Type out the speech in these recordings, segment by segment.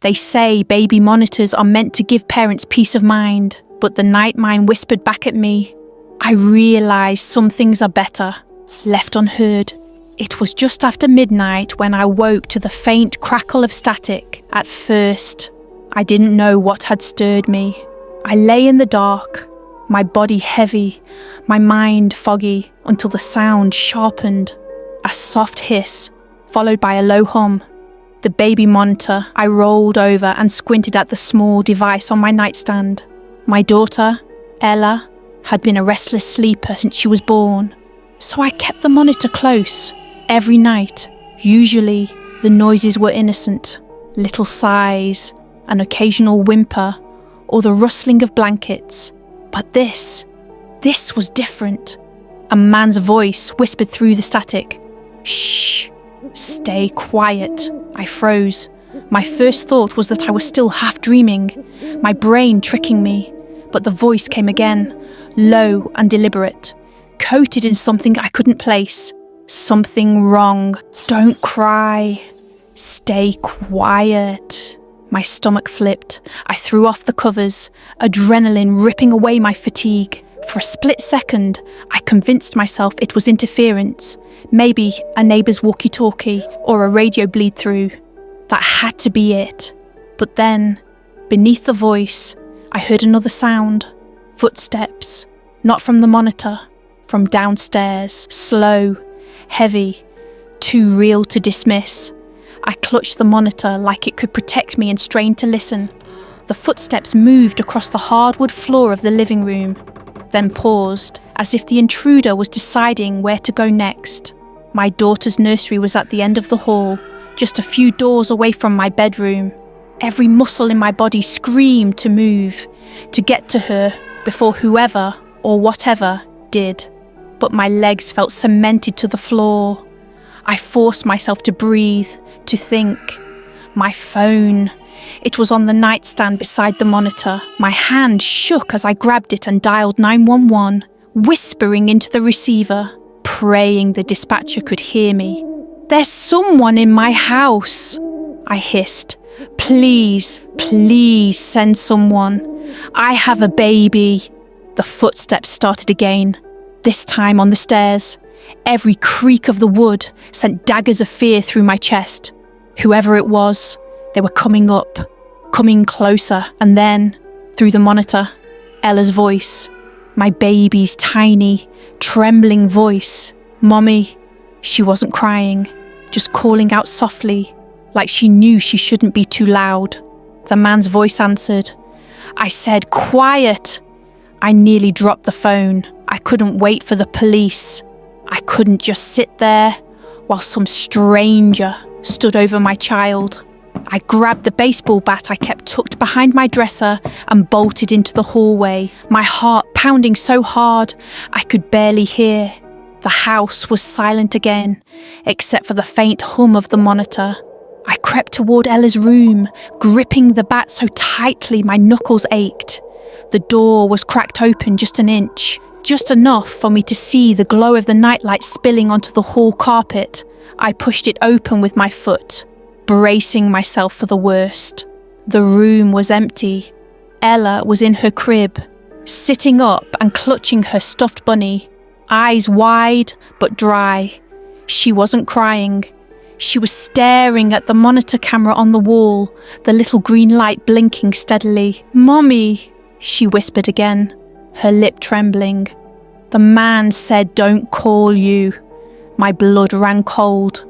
They say baby monitors are meant to give parents peace of mind, but the night mind whispered back at me. I realised some things are better left unheard. It was just after midnight when I woke to the faint crackle of static. At first, I didn't know what had stirred me. I lay in the dark, my body heavy, my mind foggy, until the sound sharpened. A soft hiss, followed by a low hum. The baby monitor. I rolled over and squinted at the small device on my nightstand. My daughter, Ella, had been a restless sleeper since she was born, so I kept the monitor close. Every night, usually, the noises were innocent. Little sighs, an occasional whimper, or the rustling of blankets. But this was different. A man's voice whispered through the static. Shh, stay quiet. I froze. My first thought was that I was still half dreaming, my brain tricking me. But the voice came again, low and deliberate, coated in something I couldn't place. Something wrong. Don't cry. Stay quiet. My stomach flipped. I threw off the covers, adrenaline ripping away my fatigue. For a split second, I convinced myself it was interference. Maybe a neighbour's walkie-talkie or a radio bleed-through. That had to be it. But then, beneath the voice, I heard another sound. Footsteps. Not from the monitor. From downstairs. Slow. Heavy, too real to dismiss. I clutched the monitor like it could protect me and strained to listen. The footsteps moved across the hardwood floor of the living room, then paused, as if the intruder was deciding where to go next. My daughter's nursery was at the end of the hall, just a few doors away from my bedroom. Every muscle in my body screamed to move, to get to her before whoever or whatever did. But my legs felt cemented to the floor. I forced myself to breathe, to think. My phone. It was on the nightstand beside the monitor. My hand shook as I grabbed it and dialed 911, whispering into the receiver, praying the dispatcher could hear me. There's someone in my house, I hissed. Please, please send someone. I have a baby. The footsteps started again. This time on the stairs. Every creak of the wood sent daggers of fear through my chest. Whoever it was, they were coming up, coming closer, and then, through the monitor, Ella's voice. My baby's tiny, trembling voice. Mommy. She wasn't crying, just calling out softly, like she knew she shouldn't be too loud. The man's voice answered. I said, quiet. I nearly dropped the phone. I couldn't wait for the police. I couldn't just sit there while some stranger stood over my child. I grabbed the baseball bat I kept tucked behind my dresser and bolted into the hallway, my heart pounding so hard I could barely hear. The house was silent again, except for the faint hum of the monitor. I crept toward Ella's room, gripping the bat so tightly my knuckles ached. The door was cracked open just an inch. Just enough for me to see the glow of the nightlight spilling onto the hall carpet. I pushed it open with my foot, bracing myself for the worst. The room was empty. Ella was in her crib, sitting up and clutching her stuffed bunny, eyes wide but dry. She wasn't crying. She was staring at the monitor camera on the wall, the little green light blinking steadily. Mommy, she whispered again, her lip trembling. The man said, don't call you. My blood ran cold.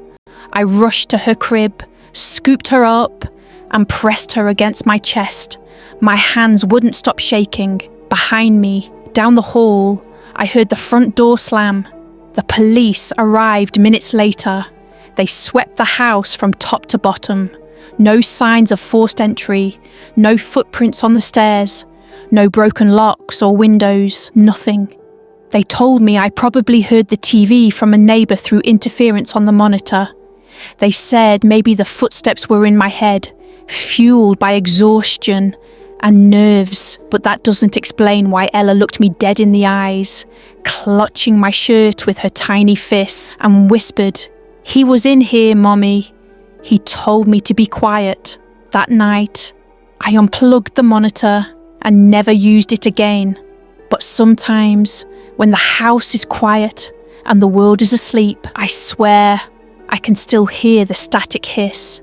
I rushed to her crib, scooped her up, and pressed her against my chest. My hands wouldn't stop shaking. Behind me, down the hall, I heard the front door slam. The police arrived minutes later. They swept the house from top to bottom. No signs of forced entry, no footprints on the stairs. No broken locks or windows, nothing. They told me I probably heard the TV from a neighbour through interference on the monitor. They said maybe the footsteps were in my head, fueled by exhaustion and nerves, but that doesn't explain why Ella looked me dead in the eyes, clutching my shirt with her tiny fists, and whispered, "He was in here, Mommy. He told me to be quiet." That night, I unplugged the monitor and never used it again. But sometimes, when the house is quiet and the world is asleep, I swear I can still hear the static hiss.